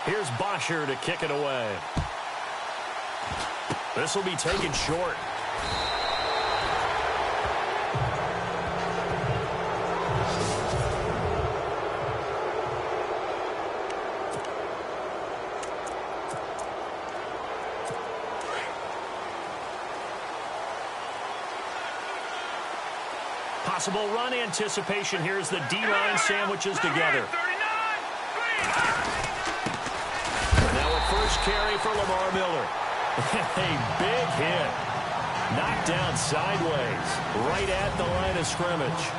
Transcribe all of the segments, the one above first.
Here's Bosher to kick it away. This will be taken short. Possible run anticipation. Here's the D-line sandwiches together. Now a first carry for Lamar Miller. A big hit. Knocked down sideways, right at the line of scrimmage.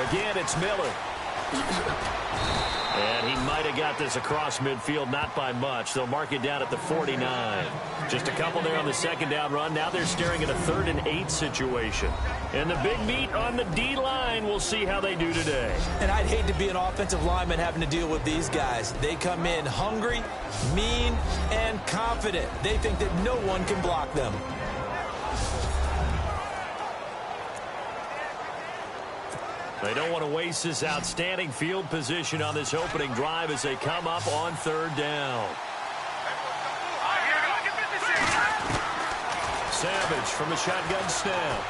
Again, it's Miller. And he might have got this across midfield, not by much. They'll mark it down at the 49. Just a couple there on the second down run. Now they're staring at a 3rd and 8 situation. And the big meat on the D-line, we'll see how they do today. And I'd hate to be an offensive lineman having to deal with these guys. They come in hungry, mean, and confident. They think that no one can block them. They don't want to waste this outstanding field position on this opening drive as they come up on 3rd down. Savage from the shotgun snap.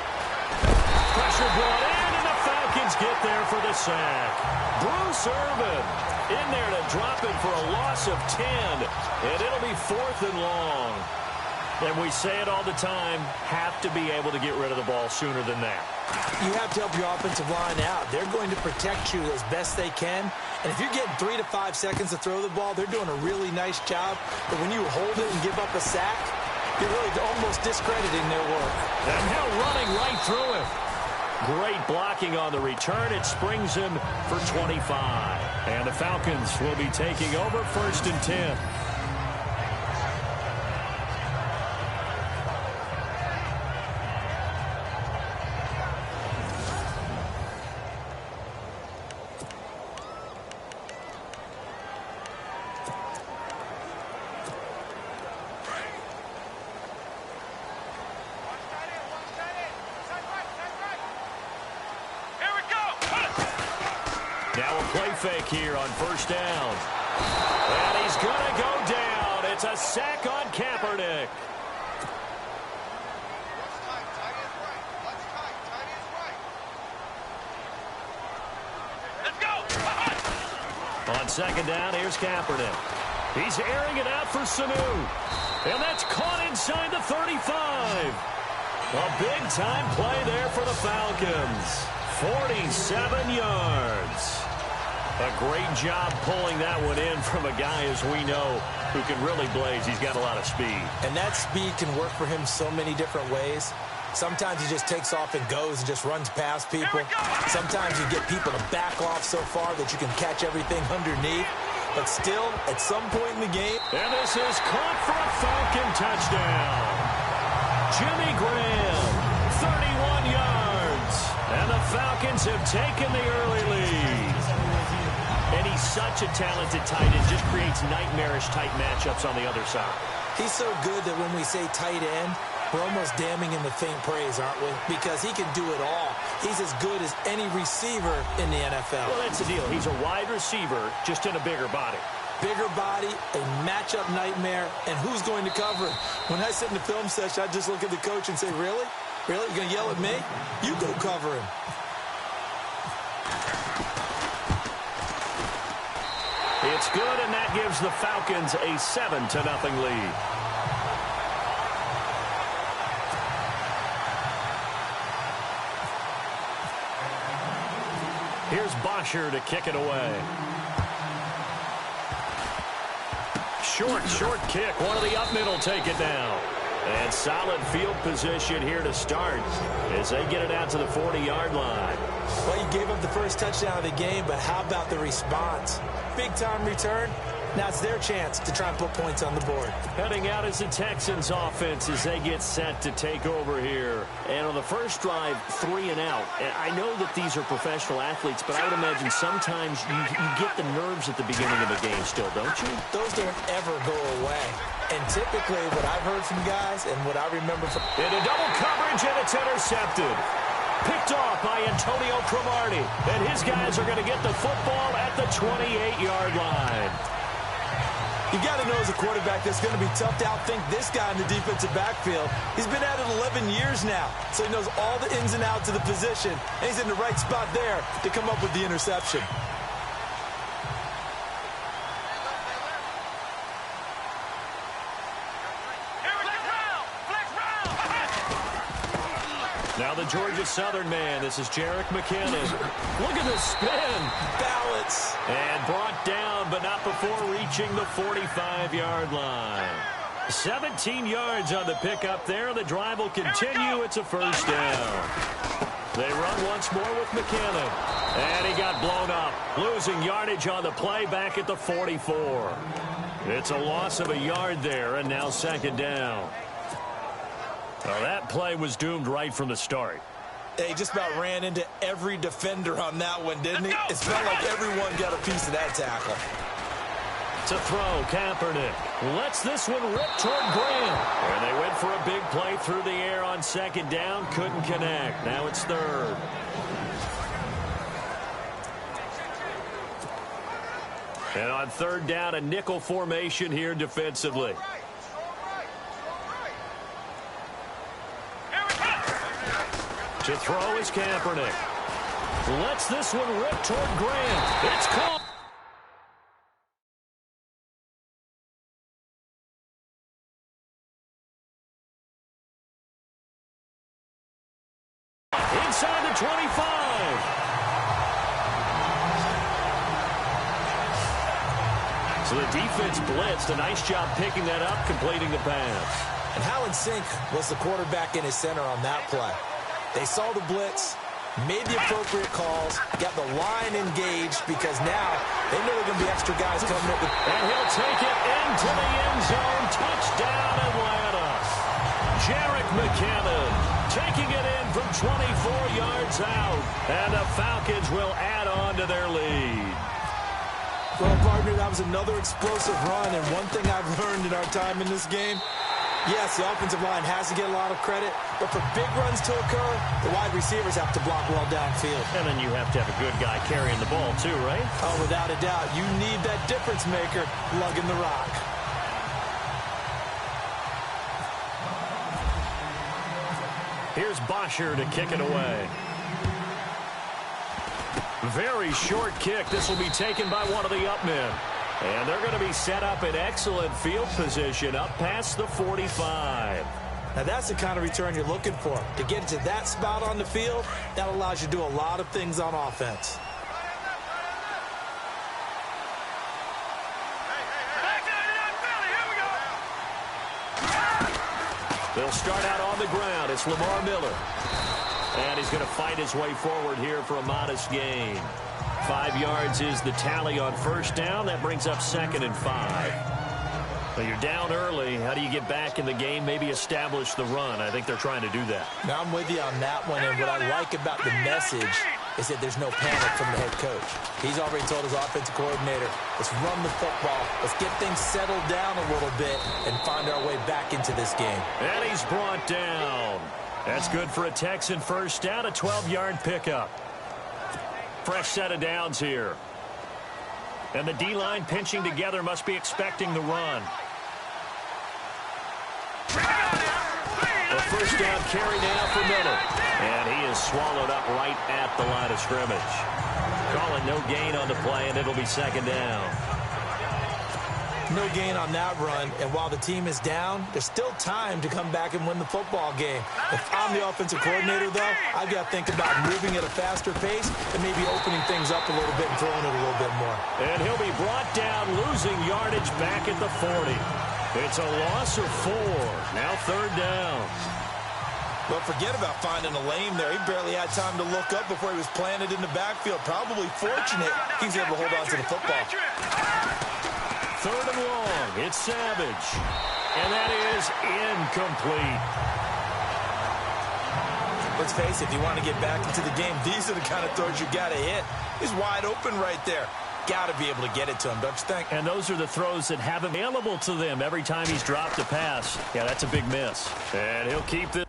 Pressure brought in, and the Falcons get there for the sack. Bruce Irvin in there to drop it for a loss of 10, and it'll be 4th and long. And we say it all the time, have to be able to get rid of the ball sooner than that. You have to help your offensive line out. They're going to protect you as best they can. And if you're getting 3 to 5 seconds to throw the ball, they're doing a really nice job. But when you hold it and give up a sack, you're really almost discrediting their work. And now running right through him. Great blocking on the return. It springs him for 25. And the Falcons will be taking over 1st and 10. Now a play fake here on 1st down. And he's going to go down. It's a sack on Kaepernick. Let's go. On 2nd down, here's Kaepernick. He's airing it out for Sanu. And that's caught inside the 35. A big-time play there for the Falcons. 47 yards. A great job pulling that one in from a guy, as we know, who can really blaze. He's got a lot of speed. And that speed can work for him so many different ways. Sometimes he just takes off and goes and just runs past people. Sometimes you get people to back off so far that you can catch everything underneath. But still, at some point in the game... And this is caught for a Falcon touchdown. Jimmy Graham, 31 yards. And the Falcons have taken the early lead. And he's such a talented tight end, just creates nightmarish-type matchups on the other side. He's so good that when we say tight end, we're almost damning him with faint praise, aren't we? Because he can do it all. He's as good as any receiver in the NFL. Well, that's the deal. He's a wide receiver, just in a bigger body. Bigger body, a matchup nightmare, and who's going to cover him? When I sit in the film session, I just look at the coach and say, really? Really? You're going to yell at me? You go cover him. It's good, and that gives the Falcons a 7-0 lead. Here's Bosher to kick it away. Short kick. One of the up middle take it now. And solid field position here to start as they get it out to the 40-yard line. Well, you gave up the first touchdown of the game, but how about the response? Big-time return, Now it's their chance to try and put points on the board. Heading out is the Texans offense as they get set to take over here. And on the first drive, 3 and out. And I know that these are professional athletes, but I would imagine sometimes you get the nerves at the beginning of a game still, don't you? Those don't ever go away. And typically what I've heard from guys and what I remember from... Into double coverage, and it's intercepted. Picked off by Antonio Cromartie. And his guys are going to get the football at the 28-yard line. You got to know as a quarterback that it's going to be tough to outthink this guy in the defensive backfield. He's been at it 11 years now, so he knows all the ins and outs of the position, and he's in the right spot there to come up with the interception. Now the Georgia Southern man. This is Jerick McKinnon. Look at the spin. Balance. And brought down, but not before reaching the 45-yard line. 17 yards on the pickup there. The drive will continue. It's a first down. They run once more with McKinnon. And he got blown up. Losing yardage on the play back at the 44. It's a loss of a yard there, and now second down. Well, that play was doomed right from the start. He just about ran into every defender on that one, didn't he? It felt like everyone got a piece of that tackle. To throw, Kaepernick lets this one rip toward Graham. And they went for a big play through the air on second down. Couldn't connect. Now it's third. And on third down, a nickel formation here defensively. To throw is Kaepernick. Lets this one rip toward Graham. It's caught. Inside the 25. So the defense blitzed. A nice job picking that up, completing the pass. And how in sync was the quarterback in his center on that play? They saw the blitz, made the appropriate calls, got the line engaged because now they know there are going to be extra guys coming up. And he'll take it into the end zone. Touchdown, Atlanta. Jerick McKinnon taking it in from 24 yards out. And the Falcons will add on to their lead. Well, partner, that was another explosive run. And one thing I've learned in our time in this game, yes, the offensive line has to get a lot of credit, but for big runs to occur, the wide receivers have to block well downfield. And then you have to have a good guy carrying the ball too, right? Oh, without a doubt. You need that difference maker lugging the rock. Here's Bosher to kick it away. Very short kick. This will be taken by one of the up men. And they're going to be set up in excellent field position up past the 45. Now that's the kind of return you're looking for. To get to that spot on the field, that allows you to do a lot of things on offense. They'll start out on the ground. It's Lamar Miller. And he's going to fight his way forward here for a modest gain. 5 yards is the tally on first down. That brings up 2nd and 5. Well, you're down early. How do you get back in the game? Maybe establish the run. I think they're trying to do that. Now, I'm with you on that one. And what I like about the message is that there's no panic from the head coach. He's already told his offensive coordinator, let's run the football. Let's get things settled down a little bit and find our way back into this game. And he's brought down. That's good for a Texan first down, a 12-yard pickup. Fresh set of downs here. And the D-line pinching together must be expecting the run. A first down carry now for Miller. And he is swallowed up right at the line of scrimmage. Calling no gain on the play, and it'll be 2nd down. No gain on that run, and while the team is down, there's still time to come back and win the football game. If I'm the offensive coordinator, though, I've got to think about moving at a faster pace and maybe opening things up a little bit and throwing it a little bit more. And he'll be brought down, losing yardage back at the 40. It's a loss of 4. Now 3rd down. Well, forget about finding a lane there. He barely had time to look up before he was planted in the backfield. Probably fortunate he's able to hold on to the football. third and long. It's Savage. And that is incomplete. Let's face it, if you want to get back into the game, these are the kind of throws you got to hit. He's wide open right there. Got to be able to get it to him, don't you think? And those are the throws that have available to them every time he's dropped a pass. Yeah, that's a big miss. And he'll keep this.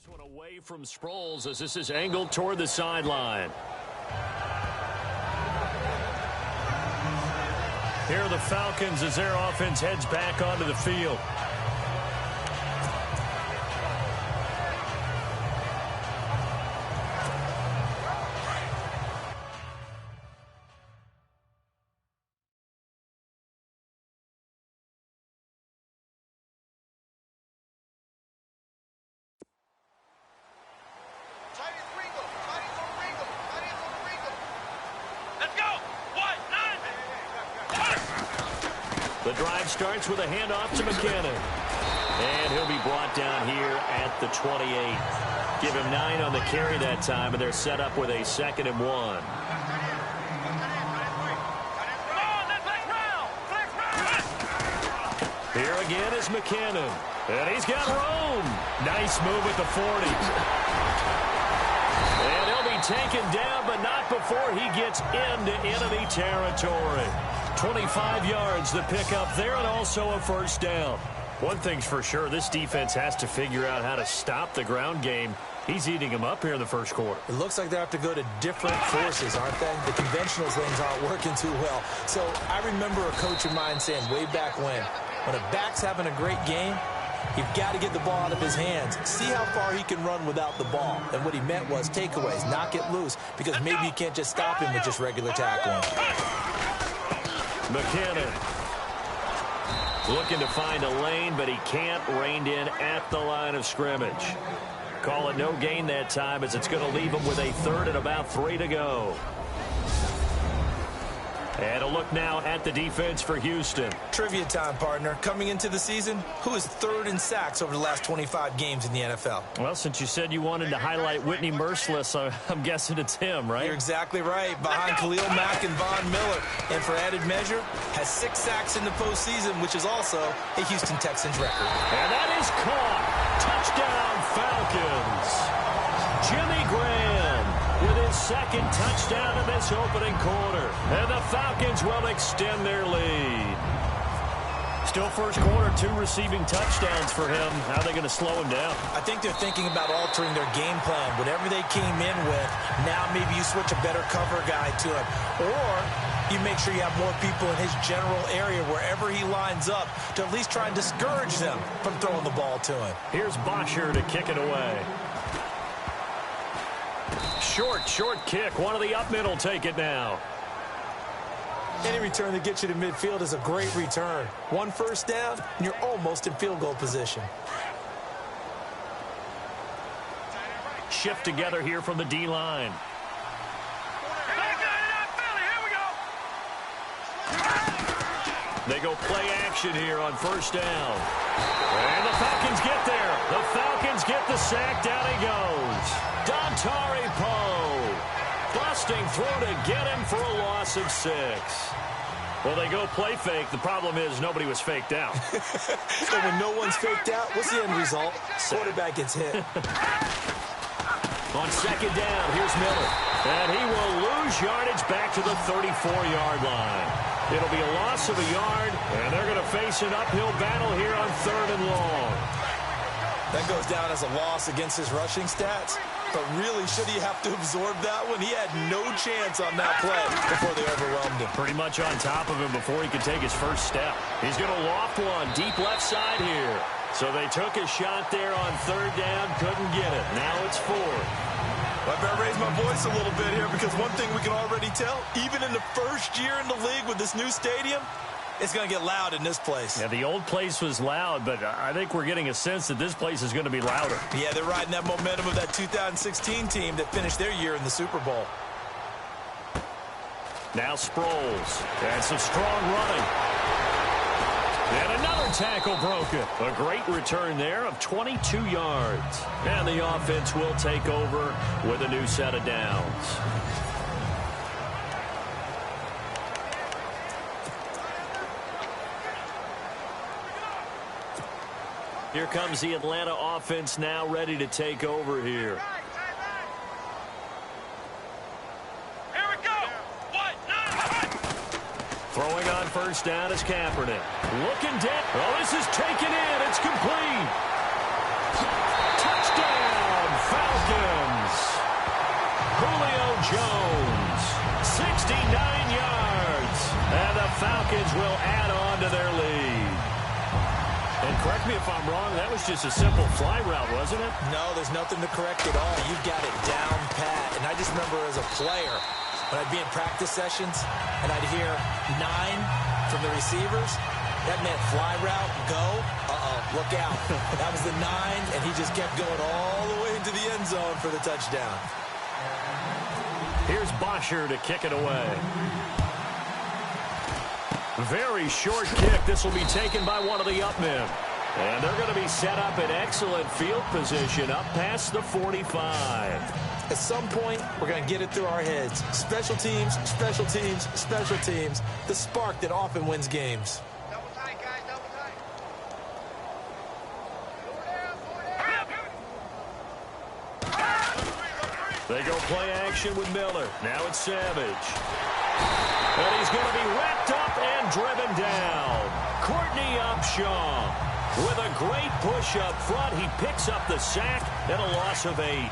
One away from Sproles as this is angled toward the sideline. Here are the Falcons as their offense heads back onto the field. The drive starts with a handoff to McKinnon. And he'll be brought down here at the 28. Give him 9 on the carry that time, and they're set up with a 2nd and 1. Here again is McKinnon. And he's got room. Nice move at the 40. And he'll be taken down, but not before he gets into enemy territory. 25 yards the pickup there, and also a first down. One thing's for sure, this defense has to figure out how to stop the ground game. He's eating them up here in the first quarter. It looks like they have to go to different forces, aren't they? The conventional things aren't working too well. So I remember a coach of mine saying way back when a back's having a great game, you've got to get the ball out of his hands. See how far he can run without the ball. And what he meant was takeaways, knock it loose, because maybe you can't just stop him with just regular tackling. McKinnon looking to find a lane, but he can't. Reined in at the line of scrimmage. Call it no gain that time as it's going to leave him with a 3rd and about 3 to go. And a look now at the defense for Houston. Trivia time, partner. Coming into the season, who is 3rd in sacks over the last 25 games in the NFL? Well, since you said you wanted to highlight Whitney Merciless, I'm guessing it's him, right? You're exactly right. Behind Khalil Mack and Von Miller. And for added measure, has 6 sacks in the postseason, which is also a Houston Texans record. And that is caught. Touchdown, Falcons. Jimmy Graham with his 2nd touchdown in this opening quarter. And the Falcons will extend their lead. Still first quarter, 2 receiving touchdowns for him. How are they going to slow him down? I think they're thinking about altering their game plan. Whatever they came in with, now maybe you switch a better cover guy to him. Or you make sure you have more people in his general area wherever he lines up to at least try and discourage them from throwing the ball to him. Here's Bosher to kick it away. Short kick. One of the up middle take it now. Any return that gets you to midfield is a great return. 1 first down, and you're almost in field goal position. Shift together here from the D-line. They go play action here on first down. And the Falcons get there. The Falcons get the sack. Down he goes. Dontari Poe. Busting through to get him for a loss of 6. Well, they go play fake. The problem is nobody was faked out. So when no one's faked out, what's the end result? Quarterback gets hit. On 2nd down, here's Miller. And he will lose yardage back to the 34-yard line. It'll be a loss of a yard, and they're going to face an uphill battle here on 3rd and long. That goes down as a loss against his rushing stats. But really, should he have to absorb that one? He had no chance on that play before they overwhelmed him. Pretty much on top of him before he could take his first step. He's going to loft one deep left side here. So they took a shot there on 3rd down, couldn't get it. Now it's 4th. Well, I better raise my voice a little bit here because one thing we can already tell, even in the first year in the league with this new stadium, It's going to get loud in this place. Yeah, the old place was loud, but I think we're getting a sense that this place is going to be louder. Yeah, they're riding that momentum of that 2016 team that finished their year in the Super Bowl. Now Sproles. And some strong running. And another tackle broken. A great return there of 22 yards. And the offense will take over with a new set of downs. Here comes the Atlanta offense now ready to take over here. Here we go. Throwing on first down is Kaepernick. Looking down. Oh, this is taken in. It's complete. Touchdown, Falcons. Julio Jones, 69 yards. And the Falcons will add on to their lead. And correct me if I'm wrong, that was just a simple fly route, wasn't it? No, there's nothing to correct at all. You've got it down pat. And I just remember as a player, when I'd be in practice sessions and I'd hear 9 from the receivers, that meant fly route, go, look out. That was the 9, and he just kept going all the way into the end zone for the touchdown. Here's Bosher to kick it away. Very short kick. This will be taken by one of the up men. And they're going to be set up in excellent field position up past the 45. At some point, we're going to get it through our heads. Special teams, special teams, special teams. The spark that often wins games. Double tight, guys. Double tight. They go play action with Miller. Now it's Savage. And he's going to be wrapped up and driven down. Courtney Upshaw with a great push up front. He picks up the sack and a loss of 8.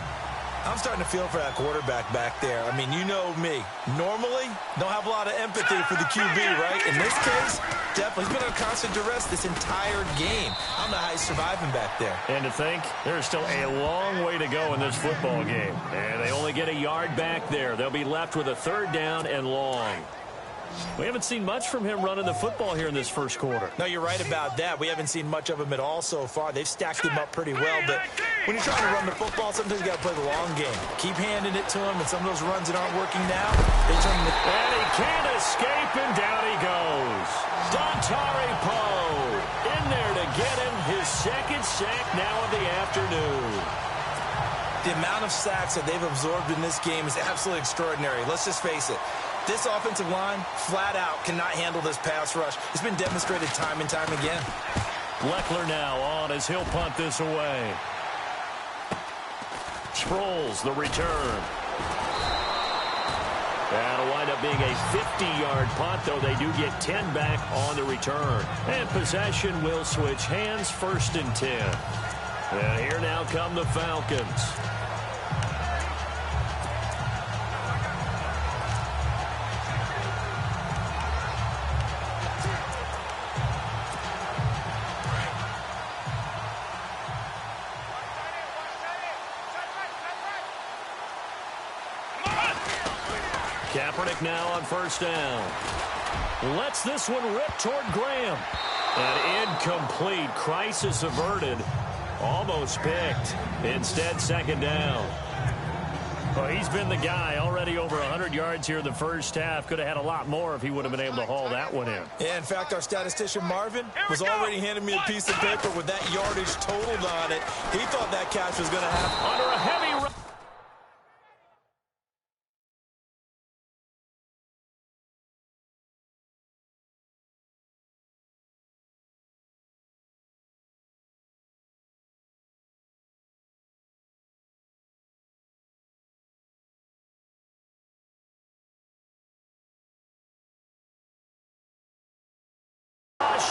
I'm starting to feel for that quarterback back there. I mean, you know me. Normally, don't have a lot of empathy for the QB, right? In this case, definitely. He's been under constant duress this entire game. I don't know how he's surviving back there. And to think, there's still a long way to go in this football game. And they only get a yard back there. They'll be left with a 3rd down and long. We haven't seen much from him running the football here in this first quarter. No, you're right about that. We haven't seen much of him at all so far. They've stacked him up pretty well, but when you're trying to run the football, sometimes you got to play the long game. Keep handing it to him, and some of those runs that aren't working now, they turn into... And he can't escape, and down he goes. Dontari Poe in there to get him his 2nd sack now of the afternoon. The amount of sacks that they've absorbed in this game is absolutely extraordinary. Let's just face it. This offensive line, flat out, cannot handle this pass rush. It's been demonstrated time and time again. Leckler now on as he'll punt this away. Sproles, the return. That'll wind up being a 50-yard punt, though they do get 10 back on the return. And possession will switch hands, 1st and 10. And here now come the Falcons. Kaepernick now on 1st down. Lets this one rip toward Graham. And incomplete. Crisis averted. Almost picked. Instead, 2nd down. Well, he's been the guy. Already over 100 yards here in the first half. Could have had a lot more if he would have been able to haul that one in. Yeah, in fact, our statistician Marvin was already handing me a piece of paper with that yardage totaled on it. He thought that catch was going to happen. Under a heavy run.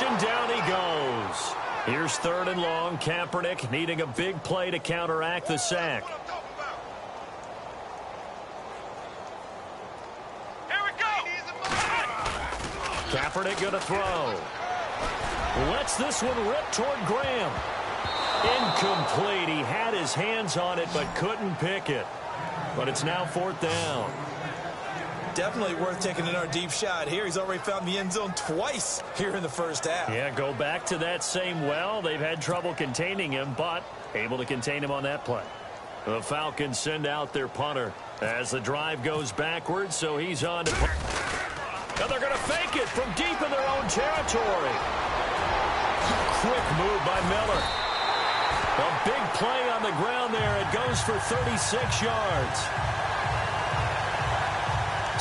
And down he goes. Here's 3rd and long. Kaepernick needing a big play to counteract the sack. Here we go. Kaepernick going to throw. Lets this one rip toward Graham. Incomplete. He had his hands on it but couldn't pick it. But it's now 4th down. Definitely worth taking another deep shot here. He's already found the end zone twice here in the first half. Yeah, go back to that same well. They've had trouble containing him, but able to contain him on that play. The Falcons send out their punter as the drive goes backwards, so he's on to punt. And they're going to fake it from deep in their own territory. Quick move by Miller. A big play on the ground there. It goes for 36 yards.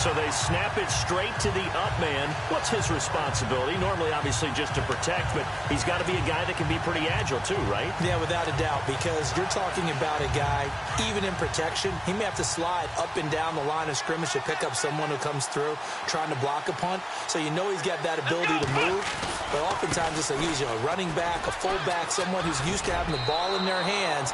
So they snap it straight to the up man. What's his responsibility? Normally, obviously, just to protect, but he's got to be a guy that can be pretty agile too, right? Yeah, without a doubt, because you're talking about a guy, even in protection, he may have to slide up and down the line of scrimmage to pick up someone who comes through trying to block a punt. So you know he's got that ability to move, but oftentimes it's a running back, a fullback, someone who's used to having the ball in their hands.